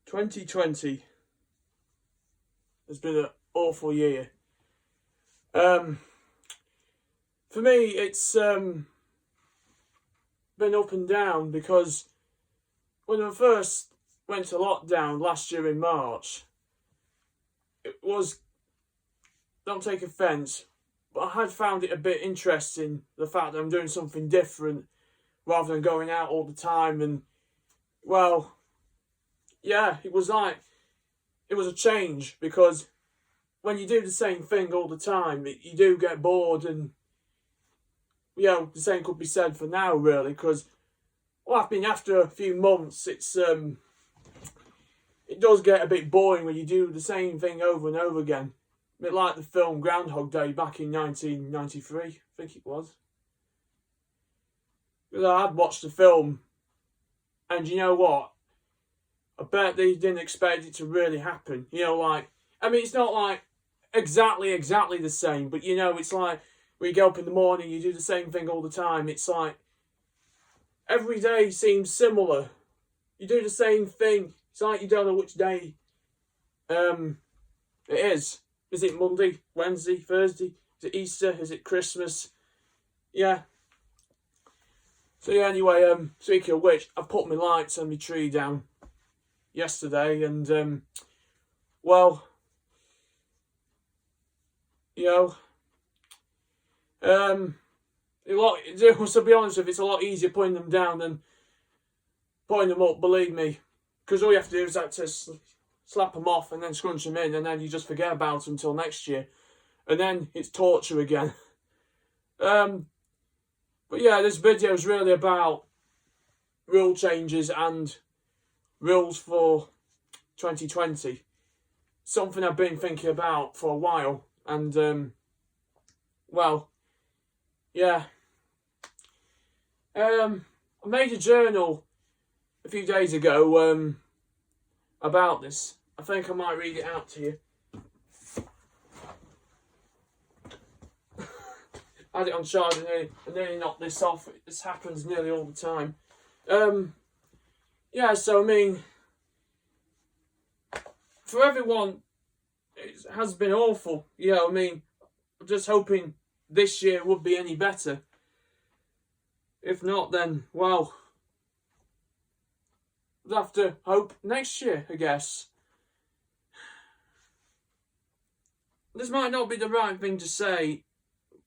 2020 has been an awful year. For me, it's been up and down because when I first went to lockdown last year in March, it was, don't take offence, but I had found it a bit interesting, the fact that I'm doing something different rather than going out all the time. And, well, yeah, it was a change, because when you do the same thing all the time, you do get bored. And, the same could be said for now, really, because, I mean, after a few months, it does get a bit boring when you do the same thing over and over again. A bit like the film Groundhog Day back in 1993, I think it was. Because I had watched the film, and you know what? I bet they didn't expect it to really happen. It's not like exactly the same, but it's like when you get up in the morning, you do the same thing all the time. It's like every day seems similar. You do the same thing. It's like you don't know which day it is. Is it Monday, Wednesday, Thursday? Is it Easter? Is it Christmas? Yeah. So yeah, anyway, speaking of which, I put my lights on my tree down yesterday, and to be honest with you, it's a lot easier putting them down than putting them up, believe me, because all you have to do is have to slap them off and then scrunch them in, and then you just forget about them until next year, and then it's torture again. But yeah, this video is really about rule changes and rules for 2020. Something I've been thinking about for a while, and I made a journal a few days ago about this. I think I might read it out to you. I had it on charge and I nearly knocked this off. This happens nearly all the time. So I mean, for everyone, it has been awful. I'm just hoping this year would be any better. If not, then, we'll have to hope next year, I guess. This might not be the right thing to say,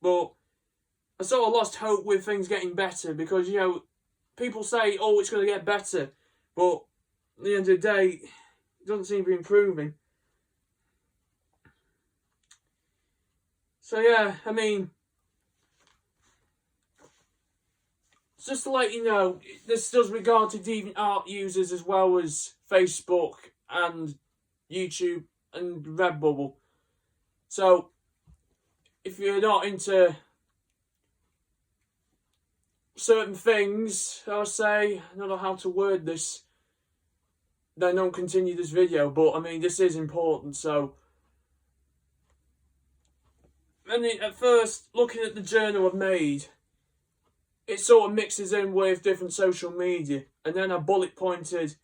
but I sort of lost hope with things getting better, because, people say, it's going to get better, but at the end of the day, it doesn't seem to be improving. So yeah, just to let you know, this does regard to Deviant Art users as well as Facebook and YouTube and Redbubble. So, if you're not into certain things, I'll say, I don't know how to word this, then don't continue this video, but this is important. So, at first, looking at the journal I've made, it sort of mixes in with different social media, and then I bullet pointed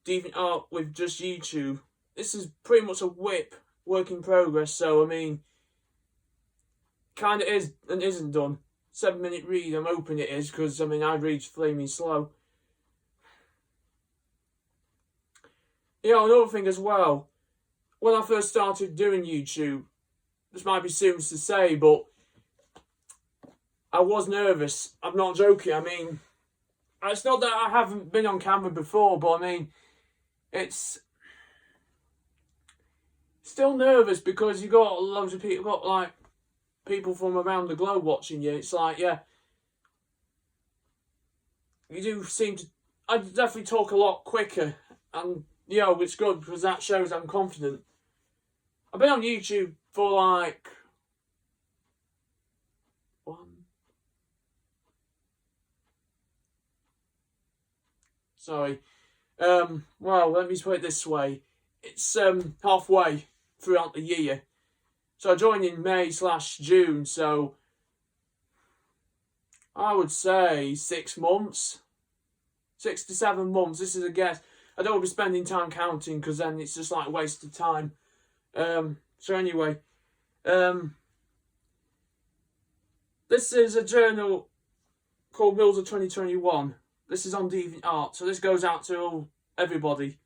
Deviant Art with just YouTube. This is pretty much a work in progress, so kind of is and isn't done. 7-minute read, I'm hoping it is, because I read flaming slow. Another thing as well, when I first started doing YouTube, this might be soon to say, but I was nervous. I'm not joking. It's not that I haven't been on camera before, but it's still nervous, because you got loads of people, got people from around the globe watching you. It's like, yeah, you do seem to. I definitely talk a lot quicker, and it's good because that shows I'm confident. I've been on YouTube for let me put it this way. It's halfway throughout the year. So I joined in May/June, so I would say 6 months. 6 to 7 months, this is a guess. I don't want to be spending time counting, because then it's just like a waste of time. So anyway, this is a journal called Mills of 2021. This is on Deviant Art, so this goes out to everybody.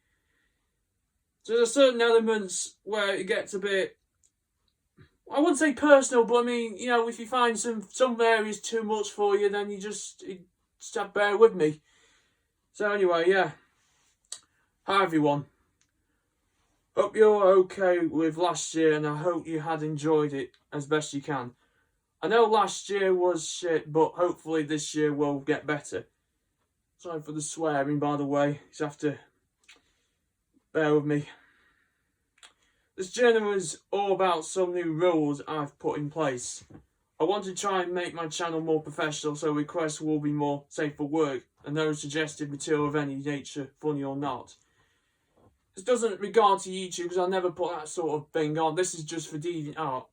So there's certain elements where it gets a bit, I wouldn't say personal, but I mean, you know, if you find some areas too much for you, then you just have to bear with me. So anyway, yeah. Hi everyone. Hope you're okay with last year, and I hope you had enjoyed it as best you can. I know last year was shit, but hopefully this year will get better. Sorry for the swearing, by the way. You just have to bear with me. This journal is all about some new rules I've put in place. I want to try and make my channel more professional, so requests will be more safe for work, and no suggested material of any nature, funny or not. This doesn't regard to YouTube, because I'll never put that sort of thing on. This is just for Deviant Art.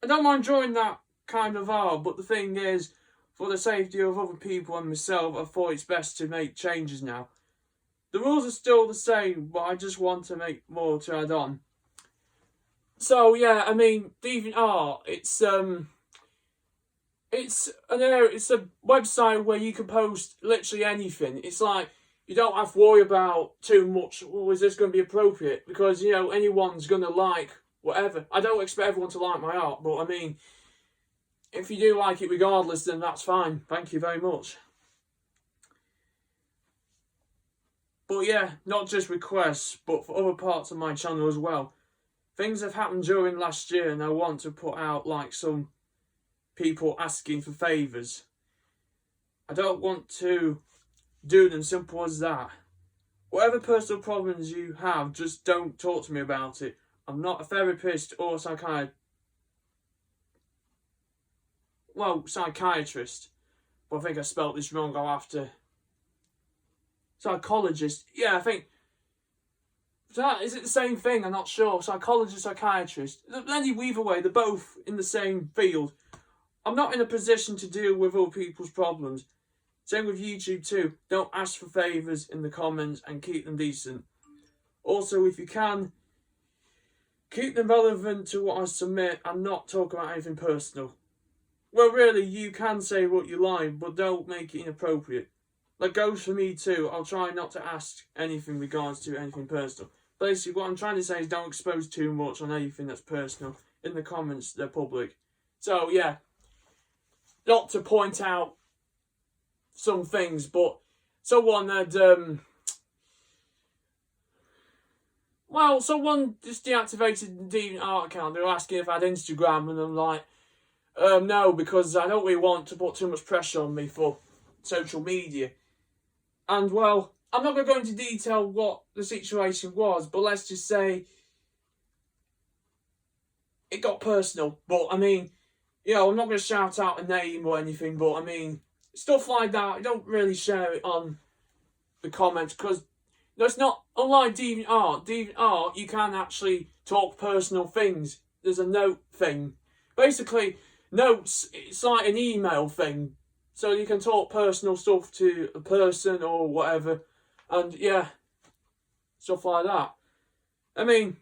I don't mind drawing that kind of art, but the thing is, for the safety of other people and myself, I thought it's best to make changes now. The rules are still the same, but I just want to make more to add on. So yeah, I mean, Deviant Art, it's a website where you can post literally anything. It's like, you don't have to worry about too much, oh, is this going to be appropriate? Because, you know, anyone's going to like whatever. I don't expect everyone to like my art, but I mean, if you do like it regardless, then that's fine. Thank you very much. But yeah, not just requests, but for other parts of my channel as well. Things have happened during last year, and I want to put out like some people asking for favours. I don't want to do them, simple as that. Whatever personal problems you have, just don't talk to me about it. I'm not a therapist or a psychiatrist. But I think I spelt this wrong. I'll have to. Psychologist. Yeah, I think. Is it the same thing? I'm not sure. Psychologist, psychiatrist. Either way, they're both in the same field. I'm not in a position to deal with other people's problems. Same with YouTube too. Don't ask for favours in the comments and keep them decent. Also, if you can, keep them relevant to what I submit and not talk about anything personal. Well, really, you can say what you like, but don't make it inappropriate. That goes for me too. I'll try not to ask anything regards to anything personal. Basically, what I'm trying to say is don't expose too much on anything that's personal. In the comments, they're public. So, yeah. Not to point out some things, but someone had, someone just deactivated the Deviant Art account. They were asking if I had Instagram, and I'm like, no, because I don't really want to put too much pressure on me for social media. And, well, I'm not going to go into detail what the situation was, but let's just say it got personal. But, I mean, you know, I'm not going to shout out a name or anything, but, I mean, stuff like that, I don't really share it on the comments, because it's not, unlike Deviant Art, you can actually talk personal things. There's a note thing. Basically, notes, it's like an email thing. So you can talk personal stuff to a person or whatever. And yeah, stuff like that. I mean,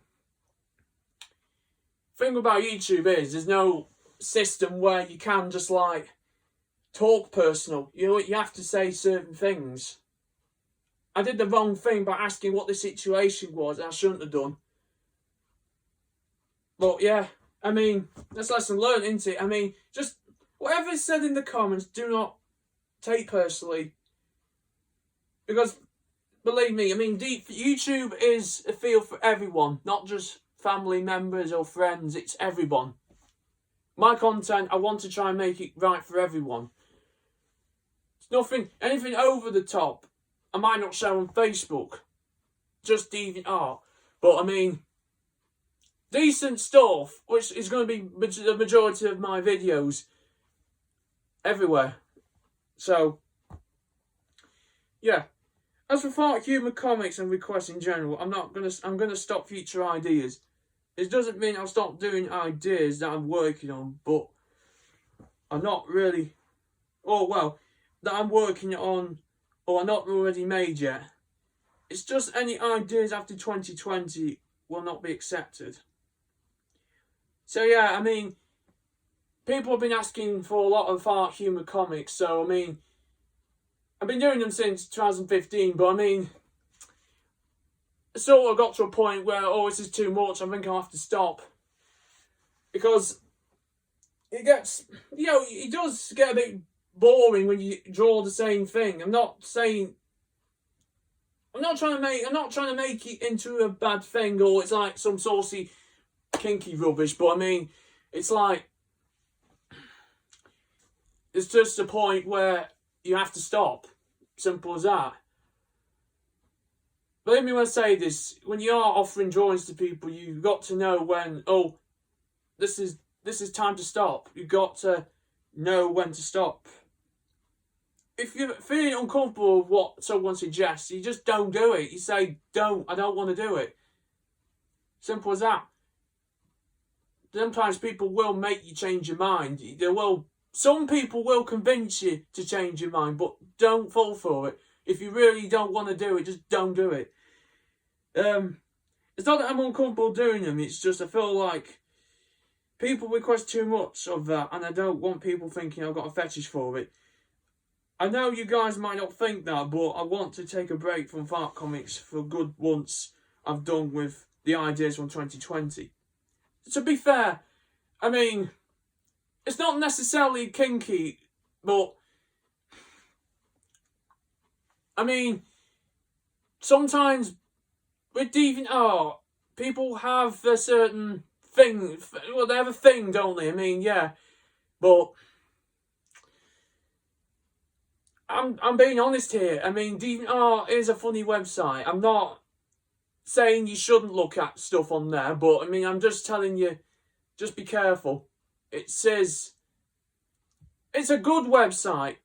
thing about YouTube is there's no system where you can just like talk personal. You know, you have to say certain things. I did the wrong thing by asking what the situation was, and I shouldn't have done. But yeah, I mean, that's lesson learned, isn't it? I mean, just whatever is said in the comments, do not take personally. Because, believe me, I mean, YouTube is a field for everyone, not just family members or friends, it's everyone. My content, I want to try and make it right for everyone. It's anything over the top, I might not show on Facebook. Just Deviant Art. But, I mean, decent stuff, which is going to be the majority of my videos everywhere. So, yeah. As for dark humour comics and requests in general, I'm gonna stop future ideas. It doesn't mean I'll stop doing ideas that I'm working on, but I'm not really, that I'm working on or are not already made yet. It's just any ideas after 2020 will not be accepted. So yeah, I mean, people have been asking for a lot of art humour comics, so I mean, I've been doing them since 2015, but I mean, I sort of got to a point where, oh, this is too much, I think I'll have to stop. Because it gets, it does get a bit boring when you draw the same thing. I'm not trying to make it into a bad thing, or it's like some saucy, kinky rubbish, but I mean, it's like, it's just a point where you have to stop. Simple as that. Believe me when I say this, when you are offering drawings to people, you've got to know when, oh, this is time to stop. You've got to know when to stop. If you're feeling uncomfortable with what someone suggests, you just don't do it. You say, I don't want to do it. Simple as that. Sometimes people will make you change your mind. Some people will convince you to change your mind, but don't fall for it. If you really don't want to do it, just don't do it. It's not that I'm uncomfortable doing them, it's just I feel like people request too much of that, and I don't want people thinking I've got a fetish for it. I know you guys might not think that, but I want to take a break from art comics for good once I've done with the ideas from 2020. To be fair, I mean, it's not necessarily kinky, but I mean, sometimes with Deviant Art, people have a certain thing. Well, they have a thing, don't they? I mean, yeah, but I'm being honest here. I mean, Deviant Art is a funny website. I'm not saying you shouldn't look at stuff on there, but I mean, I'm just telling you, just be careful. It says it's a good website.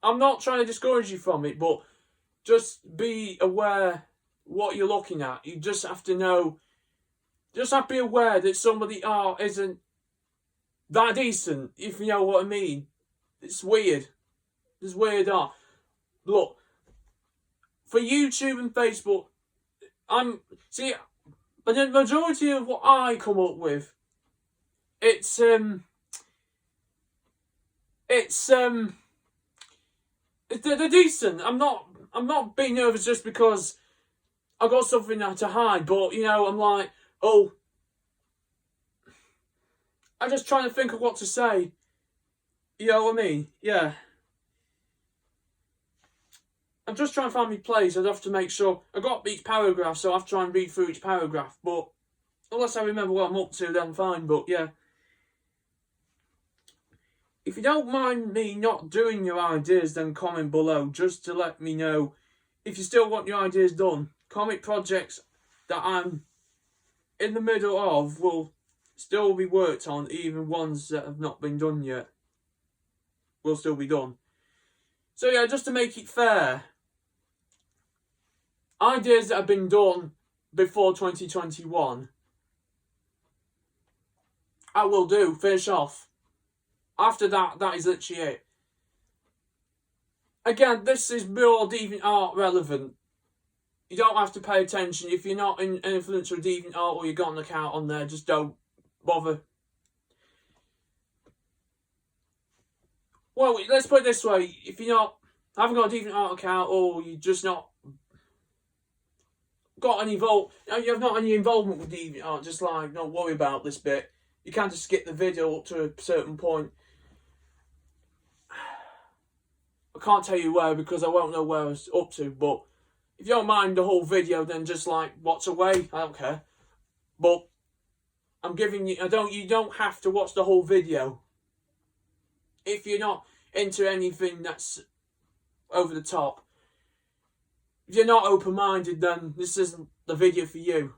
I'm not trying to discourage you from it, but just be aware what you're looking at. You just have to know, just have to be aware that some of the art isn't that decent, if you know what I mean. It's weird. There's weird art. Look, for YouTube and Facebook, but the majority of what I come up with, they're decent. I'm not being nervous just because I got something to hide, but I'm like, oh, I'm just trying to think of what to say. You know what I mean? Yeah. I'm just trying to find my place. I'd have to make sure I got each paragraph, so I have to try and read through each paragraph. But unless I remember what I'm up to, then fine. But yeah. If you don't mind me not doing your ideas, then comment below just to let me know if you still want your ideas done. Comic projects that I'm in the middle of will still be worked on, even ones that have not been done yet will still be done. So yeah, just to make it fair, ideas that have been done before 2021, I will do, finish off. After that, that is literally it. Again, this is more Deviant Art relevant. You don't have to pay attention. If you're not an influencer of Deviant Art or you've got an account on there, just don't bother. Well, let's put it this way. If you haven't got a Deviant Art account, or you just not got any you have not any involvement with Deviant Art, just like, don't worry about this bit. You can just skip the video up to a certain point. I can't tell you where because I won't know where I was up to, but if you don't mind the whole video, then just like watch away. I don't care. But I'm giving you, you don't have to watch the whole video. If you're not into anything that's over the top. If you're not open-minded, then this isn't the video for you.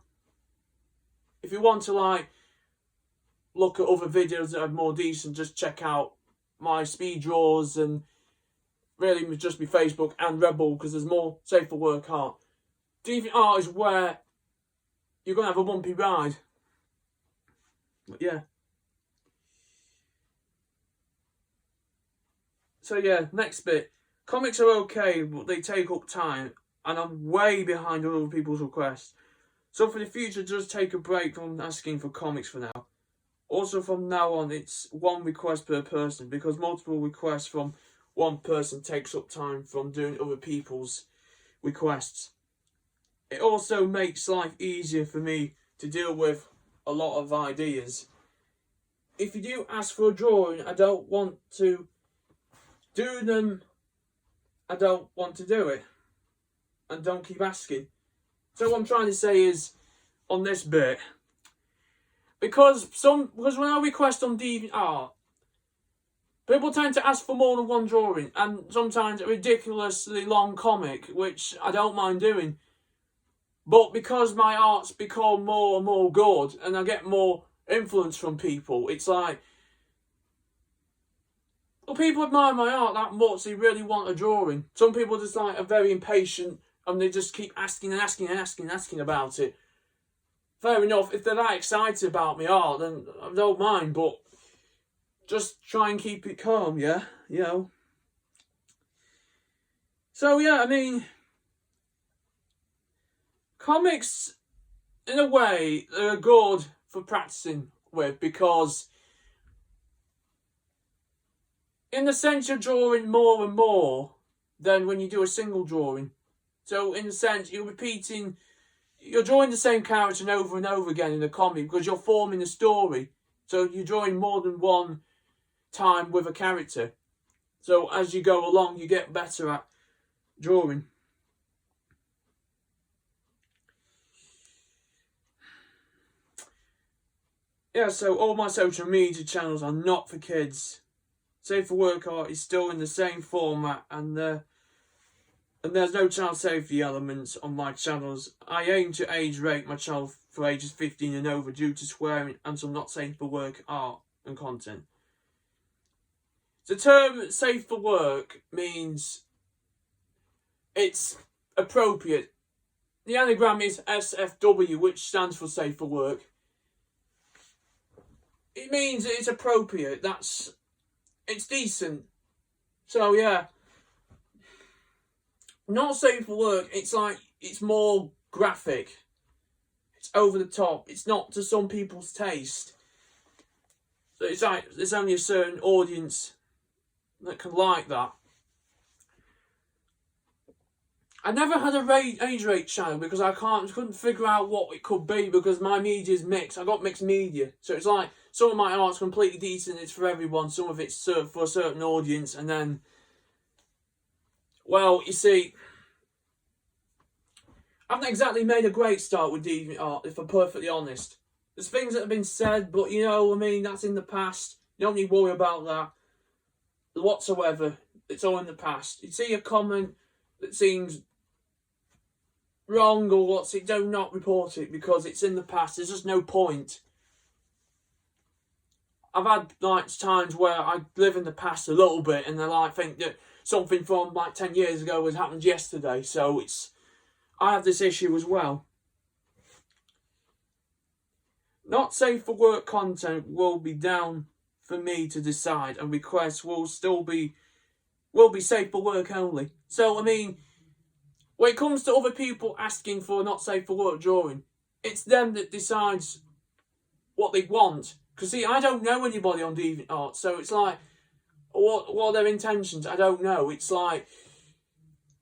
If you want to like look at other videos that are more decent, just check out my speed draws and really just be Facebook and Redbubble, because there's more safe for work art. Deviant Art is where you're going to have a bumpy ride. But yeah. So yeah, next bit. Comics are okay, but they take up time, and I'm way behind on other people's requests. So for the future, just take a break from asking for comics for now. Also from now on, it's one request per person, because multiple requests from one person takes up time from doing other people's requests. It also makes life easier for me to deal with a lot of ideas. If you do ask for a drawing, I don't want to do them. I don't want to do it. And don't keep asking. So what I'm trying to say is, on this bit, because when I request on Deviant Art, people tend to ask for more than one drawing, and sometimes a ridiculously long comic, which I don't mind doing. But because my art's become more and more good, and I get more influence from people, it's like, well, people admire my art that much, they really want a drawing. Some people just like are very impatient, and they just keep asking and asking and asking and asking about it. Fair enough, if they're that excited about my art, then I don't mind, but just try and keep it calm, yeah? You know. So, yeah, I mean, comics, in a way, are good for practicing with, because in the sense you're drawing more and more than when you do a single drawing. So, in a sense, you're drawing the same character over and over again in a comic, because you're forming a story. So, you're drawing more than one time with a character. So, as you go along, you get better at drawing. Yeah, so all my social media channels are not for kids. Safe for Work Art is still in the same format, and there's no child safety elements on my channels. I aim to age rate my channel for ages 15 and over due to swearing and some not safe for work art and content. The term safe for work means it's appropriate. The anagram is SFW, which stands for safe for work. It means it's appropriate. It's decent. So yeah. Not safe for work, it's like, it's more graphic. It's over the top. It's not to some people's taste. So it's like, there's only a certain audience that can like that. I never had a age rate channel because I couldn't figure out what it could be, because my media is mixed. I got mixed media. So it's like, some of my art's completely decent, it's for everyone. Some of it's for a certain audience. And then, well, you see, I haven't exactly made a great start with Deviant Art, if I'm perfectly honest. There's things that have been said, but you know, I mean, that's in the past. You don't need to worry about that whatsoever. It's all in the past. You see a comment that seems wrong or what's it, do not report it, because it's in the past. There's just no point. I've had like times where I live in the past a little bit, and then I think that something from like 10 years ago has happened yesterday. So I have this issue as well. Not safe for work content will be down for me to decide, and requests will be safe for work only. So I mean, when it comes to other people asking for not safe for work drawing, it's them that decides what they want. Because see, I don't know anybody on Deviant Art, so it's like, what are their intentions? I don't know. It's like,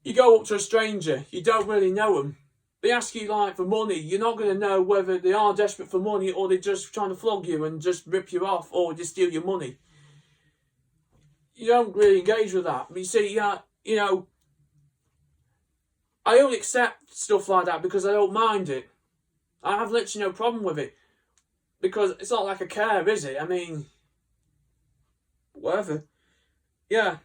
you go up to a stranger, you don't really know them. They ask you like for money, you're not going to know whether they are desperate for money or they're just trying to flog you and just rip you off or just steal your money. You don't really engage with that. But you see, you know, I only accept stuff like that because I don't mind it. I have literally no problem with it. Because it's not like I care, is it? I mean, whatever. Yeah.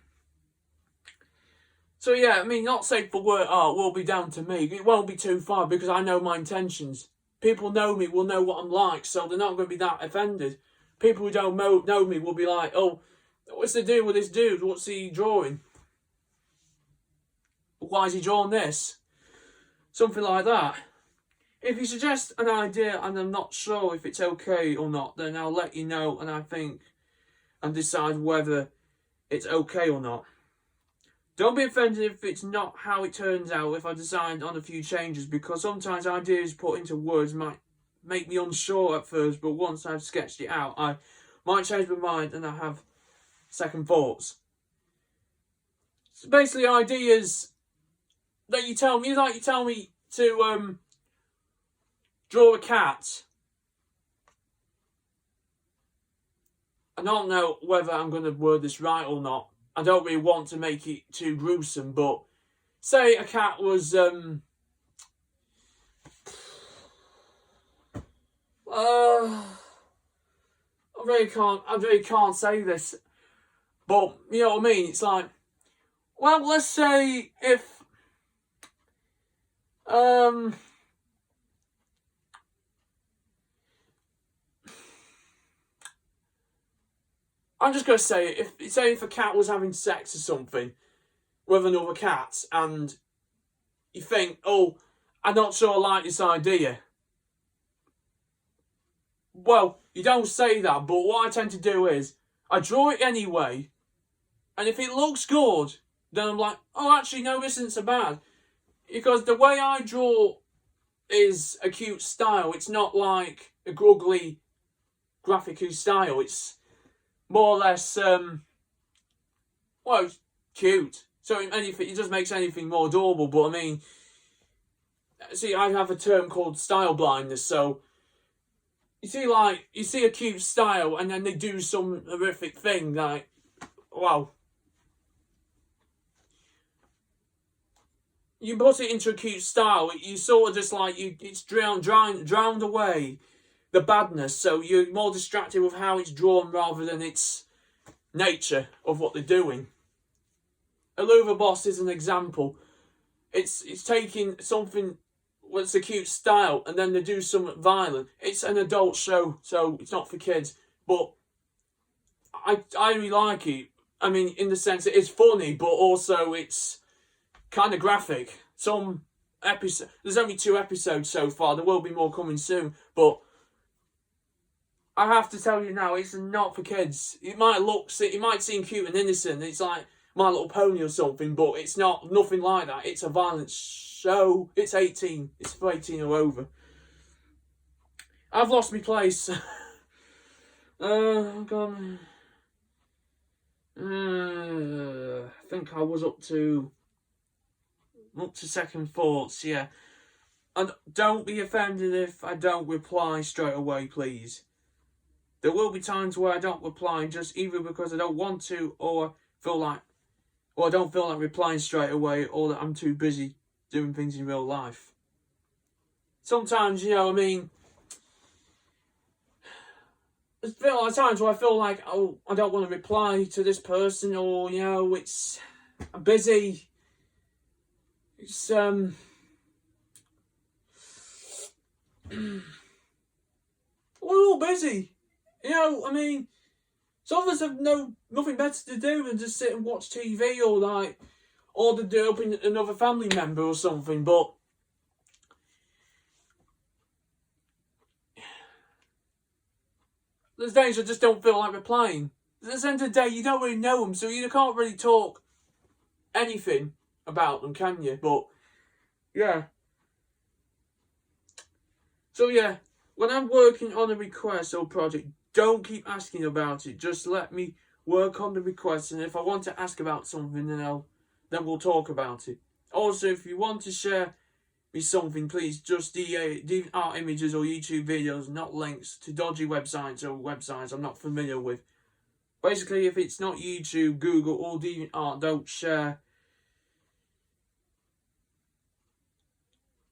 So yeah, I mean, not safe for work art will be down to me. It won't be too far because I know my intentions. People know me, will know what I'm like, so they're not going to be that offended. People who don't know me will be like, oh, what's the deal with this dude? What's he drawing? Why is he drawing this? Something like that. If you suggest an idea and I'm not sure if it's okay or not, then I'll let you know and decide whether it's okay or not. Don't be offended if it's not how it turns out if I decide on a few changes, because sometimes ideas put into words might make me unsure at first, but once I've sketched it out, I might change my mind and I have second thoughts. So basically, ideas that you tell me, like you tell me to draw a cat. I don't know whether I'm going to word this right or not. I don't really want to make it too gruesome, but say a cat was I really can't say this, but you know what I mean. It's like, well, let's say if I'm just gonna say if a cat was having sex or something with another cat, and you think, oh, I'm not sure I like this idea. Well, you don't say that, but what I tend to do is I draw it anyway, and if it looks good, then I'm like, oh, actually, no, this isn't so bad. Because the way I draw is a cute style. It's not like a ugly graphic style. It's more or less, it's cute. So anything, it just makes anything more adorable. But I mean, see, I have a term called style blindness. So you see a cute style, and then they do some horrific thing, like, wow. You put it into a cute style, you sort of just like, it's drowned away the badness, so you're more distracted with how it's drawn rather than its nature of what they're doing. A Louvre Boss is an example. It's taking something that's a cute style and then they do something violent. It's an adult show, so it's not for kids, but I really like it. I mean, in the sense it is funny, but also it's kind of graphic. There's only 2 episodes so far. There will be more coming soon, but I have to tell you now, it's not for kids. It might seem cute and innocent. It's like My Little Pony or something, but it's nothing like that. It's a violent show. It's 18. It's for 18 or over. I've lost my place. God. I think I was up to second thoughts, yeah. And don't be offended if I don't reply straight away, please. There will be times where I don't reply, just either because I don't want to, or I don't feel like replying straight away, or that I'm too busy doing things in real life. Sometimes, you know what I mean, there's a lot of times where I feel like, oh, I don't want to reply to this person, or, you know, I'm busy. It's, we're all busy. You know, I mean, some of us have nothing better to do than just sit and watch TV or to do helping another family member or something, but there's days I just don't feel like replying. At the end of the day, you don't really know them, so you can't really talk anything about them, can you? But, yeah. So, yeah, when I'm working on a request or project, don't keep asking about it. Just let me work on the request, and if I want to ask about something, then we'll talk about it. Also, if you want to share me something, please just Deviant Art images or YouTube videos, not links to dodgy websites or websites I'm not familiar with. Basically, if it's not YouTube, Google, or Deviant Art, don't share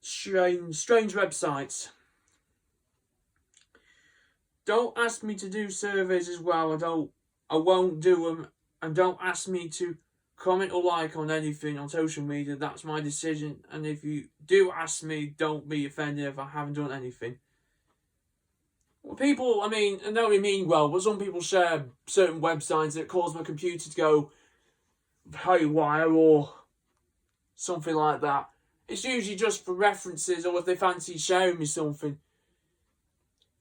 strange websites. Don't ask me to do surveys as well. I won't do them. And don't ask me to comment or like on anything on social media. That's my decision. And if you do ask me, don't be offended if I haven't done anything. Well, people, I know what you mean well, but some people share certain websites that cause my computer to go haywire or something like that. It's usually just for references or if they fancy showing me something.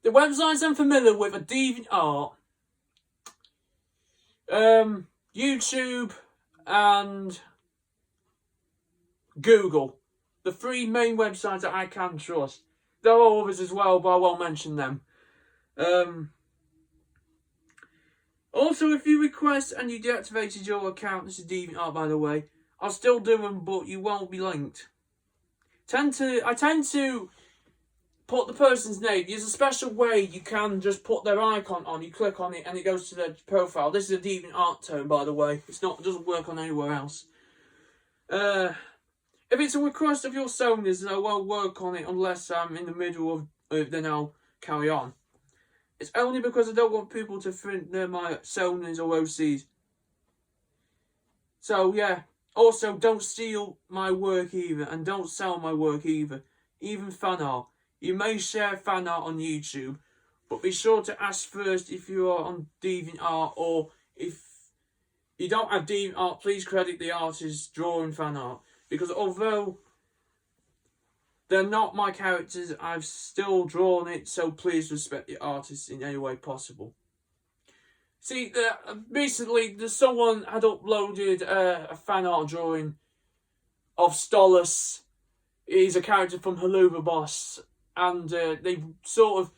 The websites I'm familiar with are Deviant Art, YouTube, and Google. The 3 main websites that I can trust. There are others as well, but I won't mention them. Also, if you request and you deactivated your account, this is Deviant Art by the way, I'll still do them, but you won't be linked. I tend to put the person's name. There's a special way you can just put their icon on. You click on it and it goes to their profile. This is a Deviant Art tone, by the way. It doesn't work on anywhere else. If it's a request of your Sony's, then I won't work on it unless I'm in the middle of it, then I'll carry on. It's only because I don't want people to think they're my Sony's or OC's. So yeah. Also, don't steal my work either, and don't sell my work either. Even fan art. You may share fan art on YouTube, but be sure to ask first if you are on Deviant Art, or if you don't have Deviant Art, please credit the artist drawing fan art. Because although they're not my characters, I've still drawn it, so please respect the artist in any way possible. See, recently someone had uploaded a fan art drawing of Stolas. He's a character from Haluva Boss, and they sort of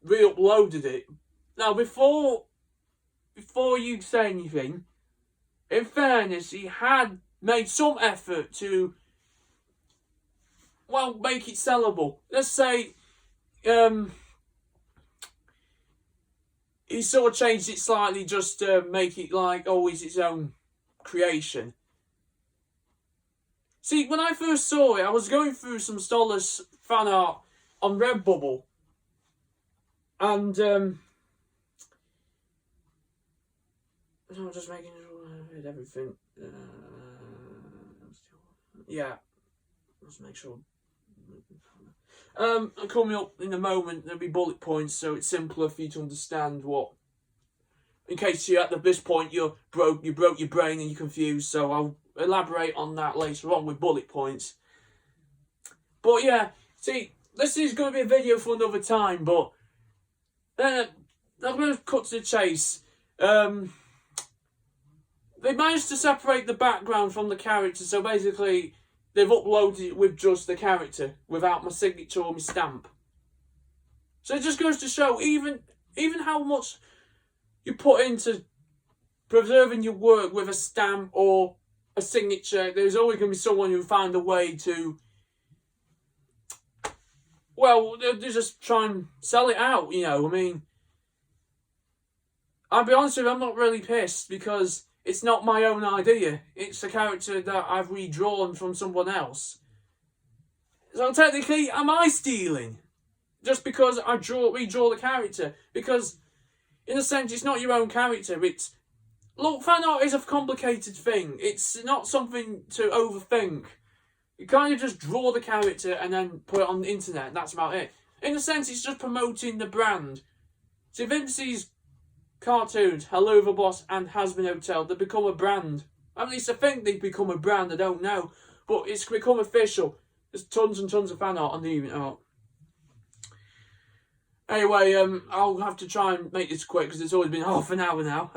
re-uploaded it. Now, before you say anything, in fairness, he had made some effort to, well, make it sellable. Let's say, he sort of changed it slightly just to make it like always its own creation. See, when I first saw it, I was going through some Stolas fan art on Redbubble. And, I'm just making sure I read everything. Yeah, let's make sure. Coming up in a moment, there'll be bullet points, so it's simpler for you to understand what. In case you're at this point, you broke your brain and you're confused, so I'll elaborate on that later on with bullet points. But yeah, see, this is going to be a video for another time, but I'm going to cut to the chase. They managed to separate the background from the character, so basically they've uploaded it with just the character, without my signature or my stamp. So it just goes to show, even how much you put into preserving your work with a stamp or a signature, there's always going to be someone who find a way to, well, they just try and sell it out, you know. I mean, I'll be honest with you, I'm not really pissed, because it's not my own idea. It's a character that I've redrawn from someone else. So technically, am I stealing? Just because I redraw the character? Because, in a sense, it's not your own character. Look, fan art is a complicated thing. It's not something to overthink. You kind of just draw the character and then put it on the internet. That's about it. In a sense, it's just promoting the brand. See, Vincey's cartoons, Haluva Boss and Has-Been Hotel, they become a brand. At least I think they've become a brand, I don't know. But it's become official. There's tons and tons of fan art on Deviant Art. Anyway, I'll have to try and make this quick because it's always been half an hour now.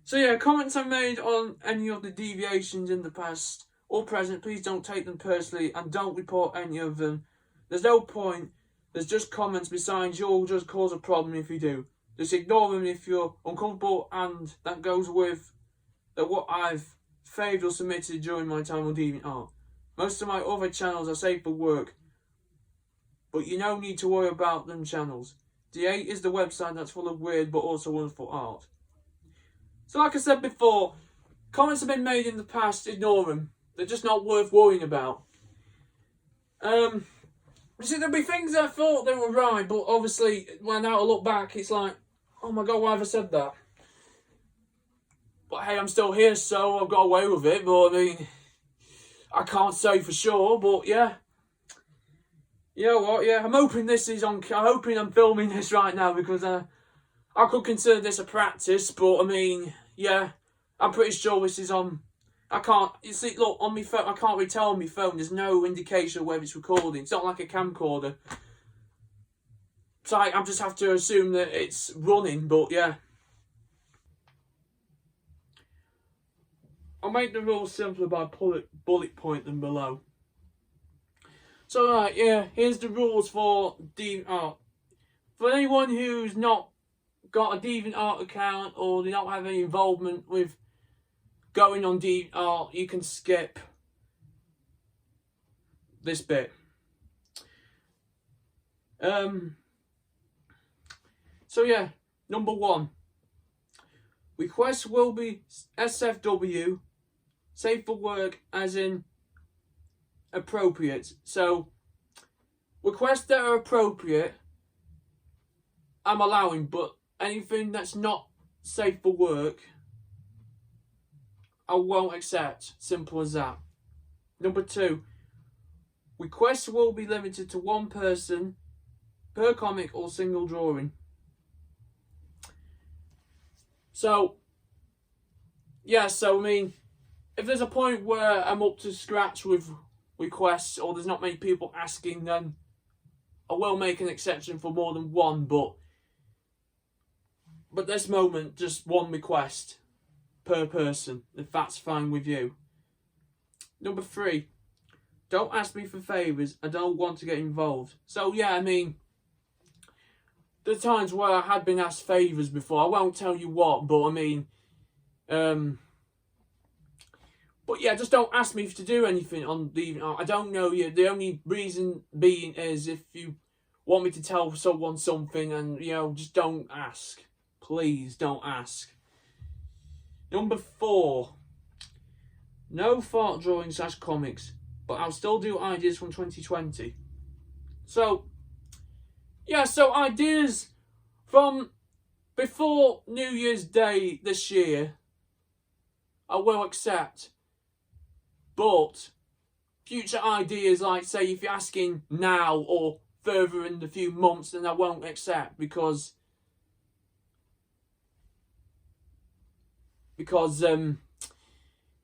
So yeah, comments I made on any of the deviations in the past or present, please don't take them personally and don't report any of them. There's no point. There's just comments. Besides, you'll just cause a problem if you do. Just ignore them if you're uncomfortable, and that goes with what I've saved or submitted during my time on Deviant Art. Most of my other channels are safe for work, but you no need to worry about them channels. D8 is the website that's full of weird but also wonderful art. So like I said before, comments have been made in the past, ignore them. They're just not worth worrying about. You see, there'll be things I thought they were right, but obviously, when now I look back, it's like, oh my god, why have I said that? But hey, I'm still here, so I've got away with it, but I mean, I can't say for sure, but yeah. You know what, yeah, I'm hoping I'm filming this right now, because I could consider this a practice, but I mean, yeah, I'm pretty sure this is on. I can't, you see, look, on my phone, I can't really tell on my phone, there's no indication of where it's recording. It's not like a camcorder. So I just have to assume that it's running, but yeah. I'll make the rules simpler by bullet point them below. So right, yeah, here's the rules for Deviant Art. For anyone who's not got a Deviant Art account or they don't have any involvement with going on Deviant Art, you can skip this bit. So yeah, number 1. Requests will be SFW, safe for work, as in appropriate. So requests that are appropriate, I'm allowing, but anything that's not safe for work, I won't accept. Simple as that. Number 2, requests will be limited to 1 person per comic or single drawing. So, yeah, so I mean, if there's a point where I'm up to scratch with requests or there's not many people asking, then I will make an exception for more than 1, but this moment, just 1 request per person, if that's fine with you. Number 3, don't ask me for favours, I don't want to get involved. So yeah, I mean, there are times where I had been asked favours before. I won't tell you what, but I mean, but yeah, just don't ask me to do anything on Deviant Art. I don't know you. The only reason being is if you want me to tell someone something, and you know, just don't ask. Please don't ask. Number 4, no fart drawing / comics, but I'll still do ideas from 2020. So yeah, so ideas from before New Year's Day this year, I will accept. But future ideas, like say if you're asking now or further in the few months, then I won't accept because I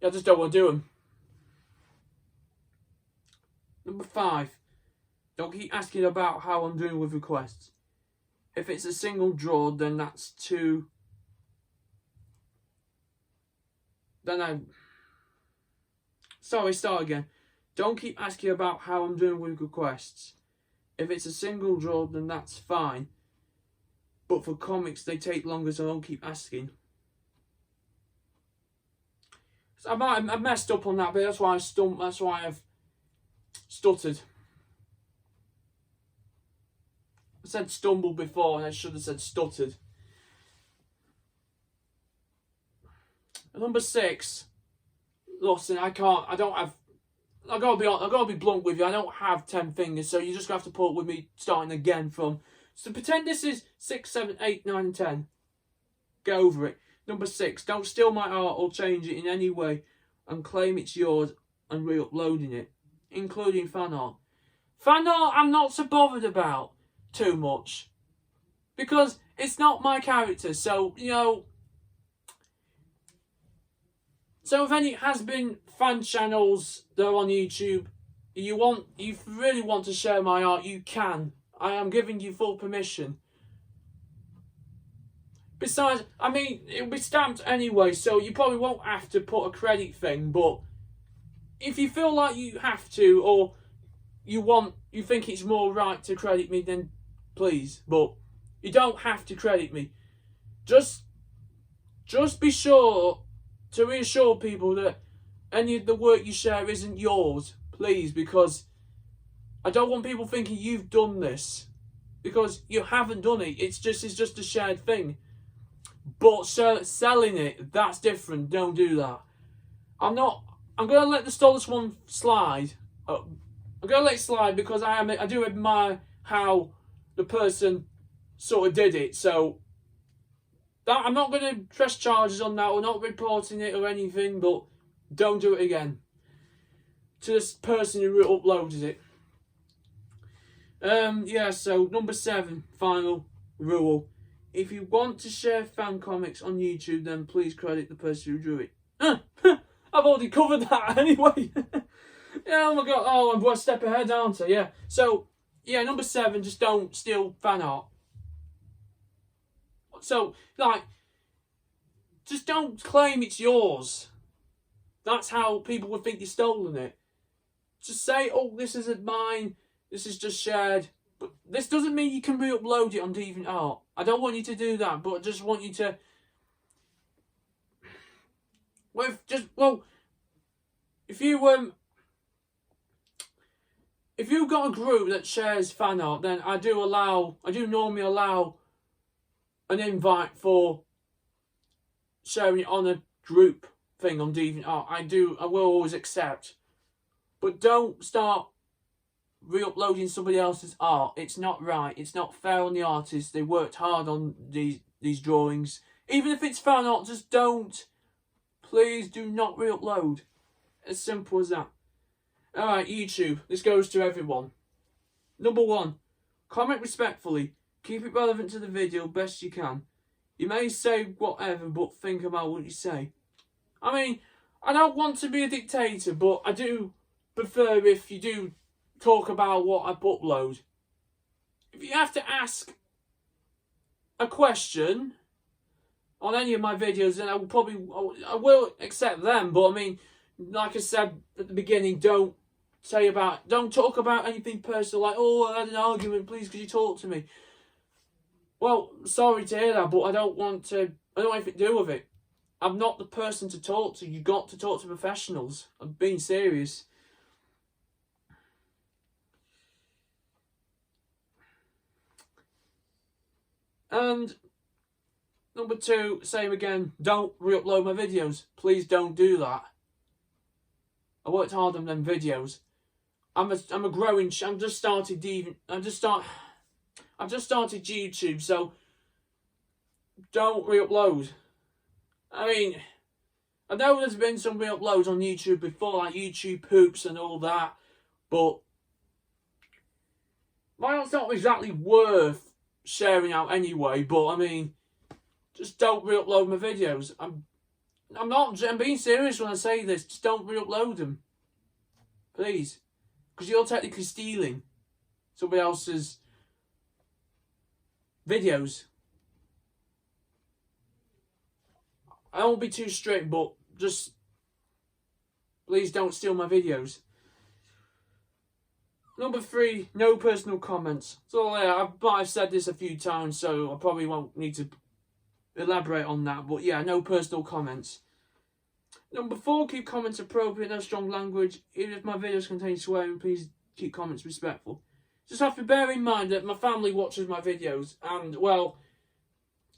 just don't want to do them. Number 5. Don't keep asking about how I'm doing with requests. If it's a single draw, then that's 2. Start again. Don't keep asking about how I'm doing with requests. If it's a single draw, then that's fine. But for comics, they take longer, so don't keep asking. So I messed up on that bit. That's why I've stuttered. I said stumbled before and I should have said stuttered. Number 6. Listen, I gotta be blunt with you. I don't have 10 fingers, so you just have to put up with me starting again from. So pretend this is 6, 7, 8, 9, and 10. Get over it. Number 6. Don't steal my art or change it in any way and claim it's yours and re-uploading it, including fan art. Fan art I'm not so bothered about too much because it's not my character, so you know. So if any has been fan channels that are on YouTube, you really want to share my art, you can. I am giving you full permission. Besides, I mean, it'll be stamped anyway, so you probably won't have to put a credit thing, but if you feel like you have to, or you think it's more right to credit me, then please, but you don't have to credit me. Just be sure to reassure people that any of the work you share isn't yours, please, because I don't want people thinking you've done this, because you haven't done it. It's just a shared thing. But selling it, that's different. Don't do that. I'm gonna let the Stolus one slide. I'm gonna let it slide because I do admire how the person sort of did it. So that I'm not gonna press charges on that. We're not reporting it or anything. But don't do it again to this person who uploaded it. Yeah. So number 7, final rule. If you want to share fan comics on YouTube, then please credit the person who drew it. I've already covered that anyway. Yeah, oh my god. Oh, I'm one step ahead, aren't I? Yeah. So, yeah, number 7, just don't steal fan art. So, like, just don't claim it's yours. That's how people would think you've stolen it. Just say, oh, this isn't mine, this is just shared. But this doesn't mean you can re-upload it on Deviant Art. I don't want you to do that, but I just want you to... if you've got a group that shares fan art, then I do normally allow an invite for sharing it on a group thing on Deviant Art. I will always accept. But don't start re-uploading somebody else's art. It's not right. It's not fair on the artists. They worked hard on these drawings. Even if it's fan art, just don't. Please do not re-upload. As simple as that. Alright, YouTube. This goes to everyone. Number 1. Comment respectfully. Keep it relevant to the video best you can. You may say whatever, but think about what you say. I mean, I don't want to be a dictator, but I do prefer if you do talk about what I upload. If you have to ask a question on any of my videos, then I will accept them. But I mean, like I said at the beginning, don't talk about anything personal, like, oh, I had an argument, please could you talk to me? Well, sorry to hear that, but I don't want anything to do with it. I'm not the person to talk to. You've got to talk to professionals. I'm being serious. And number 2, same again, don't re-upload my videos. Please don't do that. I worked hard on them videos. I've just started YouTube, so don't re-upload. I mean, I know there's been some re-uploads on YouTube before, like YouTube poops and all that, but mine's not exactly worth sharing out anyway. But I mean, just don't re-upload my videos. I'm being serious when I say this. Just don't re-upload them, please, because you're technically stealing somebody else's videos. I won't be too strict, but just please don't steal my videos. Number 3, no personal comments. So yeah, I've said this a few times, so I probably won't need to elaborate on that. But yeah, no personal comments. Number 4, keep comments appropriate, no strong language. Even if my videos contain swearing, please keep comments respectful. Just have to bear in mind that my family watches my videos, and well,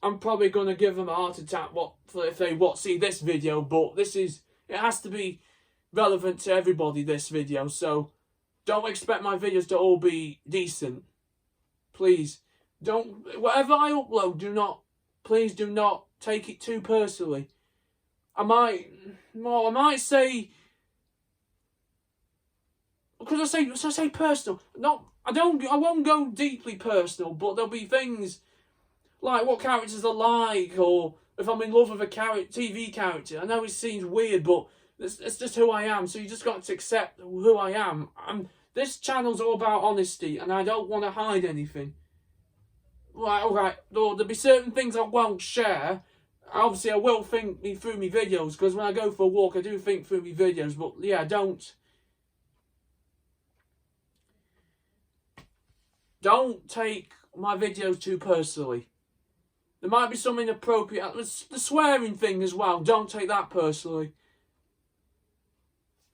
I'm probably going to give them a heart attack if they see this video, but it has to be relevant to everybody, this video, so don't expect my videos to all be decent. Please, whatever I upload, please do not take it too personally. I might say, because I say personal, I won't go deeply personal, but there'll be things like what characters I like, or if I'm in love with a TV character. I know it seems weird, but it's just who I am, so you just got to accept who I am. This channel's all about honesty, and I don't want to hide anything. Right, alright, there'll be certain things I won't share. Obviously, I will think through my videos, because when I go for a walk, I do think through my videos, but yeah, don't take my videos too personally. There might be some inappropriate, the swearing thing as well, don't take that personally.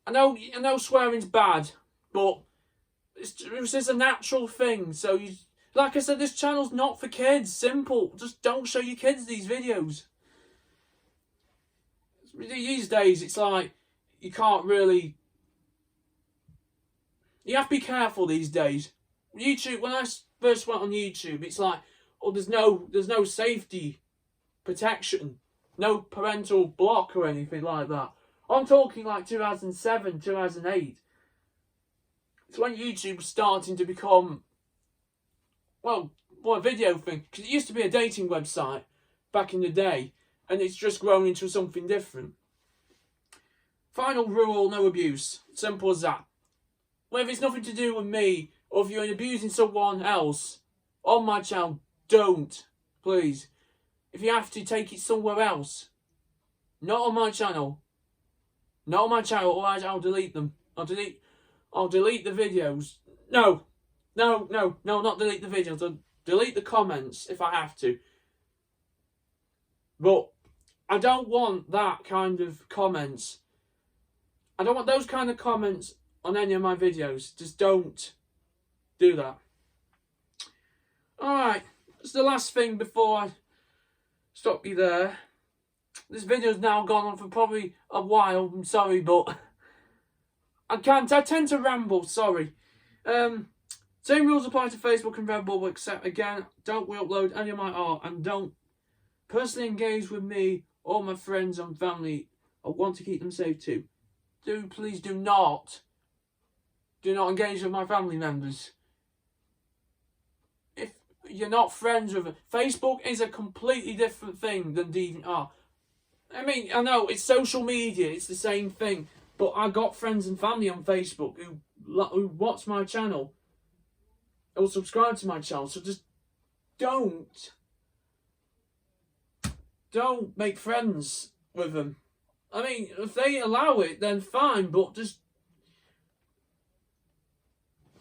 I know swearing's bad, but it's just a natural thing. So like I said, this channel's not for kids. Simple. Just don't show your kids these videos. These days, it's like you can't really. You have to be careful these days. YouTube. When I first went on YouTube, it's like, oh, there's no safety protection, no parental block or anything like that. I'm talking like 2007, 2008. It's when YouTube was starting to become, well, more a video thing. Because it used to be a dating website back in the day, and it's just grown into something different. Final rule, no abuse. Simple as that. Whether it's nothing to do with me, or if you're abusing someone else on my channel, don't. Please. If you have to, take it somewhere else. Not on my channel. Not on my channel, otherwise I'll delete them. I'll delete the videos. No, not delete the videos. I'll delete the comments if I have to. But I don't want that kind of comments. I don't want those kind of comments on any of my videos. Just don't do that. Alright, that's the last thing before I stop you there. This video's now gone on for probably a while. I'm sorry, but I tend to ramble, sorry. Same rules apply to Facebook and Redbubble, except again, don't re-upload any of my art and don't personally engage with me or my friends and family. I want to keep them safe too. Please do not engage with my family members. If you're not friends with them, Facebook is a completely different thing than Deviant Art. I mean, I know it's social media, it's the same thing, but I got friends and family on Facebook who watch my channel or subscribe to my channel, so just don't make friends with them. I mean, if they allow it, then fine, but just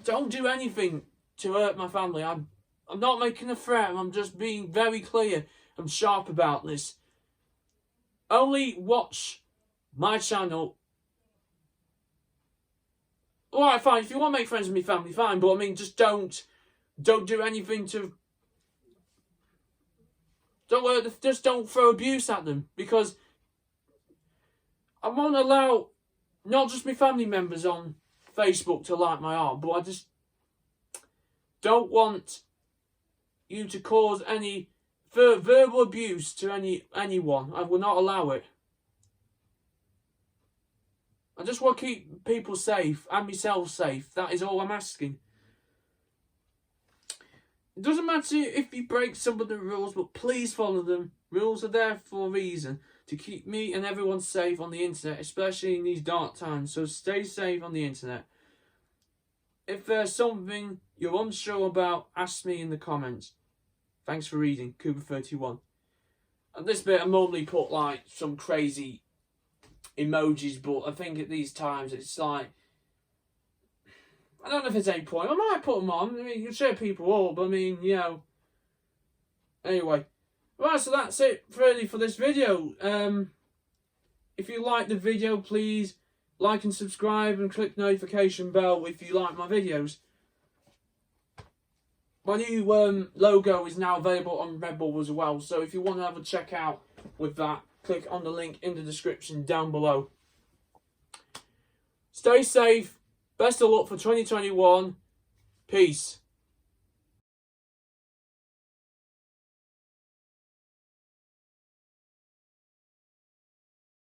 don't do anything to hurt my family. I'm not making a threat, I'm just being very clear and sharp about this. Only watch my channel. Alright, fine, if you want to make friends with me family, fine, but I mean, just don't do anything to... Just don't throw abuse at them, because I won't allow not just my family members on Facebook to like my art, but I just don't want you to cause any verbal abuse to anyone. I will not allow it. I just want to keep people safe and myself safe. That is all I'm asking. It doesn't matter if you break some of the rules, but please follow them. Rules are there for a reason, to keep me and everyone safe on the internet, especially in these dark times. So stay safe on the internet. If there's something you're unsure about, ask me in the comments. Thanks for reading, Cooper31. At this bit I normally put like some crazy emojis, but I think at these times it's like, I don't know if it's 8 point. I might put them on. I mean, you cheer people up, but I mean, you know. Anyway. Right, so that's it really for this video. If you like the video, please like and subscribe and click the notification bell if you like my videos. My new logo is now available on Redbubble as well, so if you want to have a check out with that, click on the link in the description down below. Stay safe. Best of luck for 2021. Peace.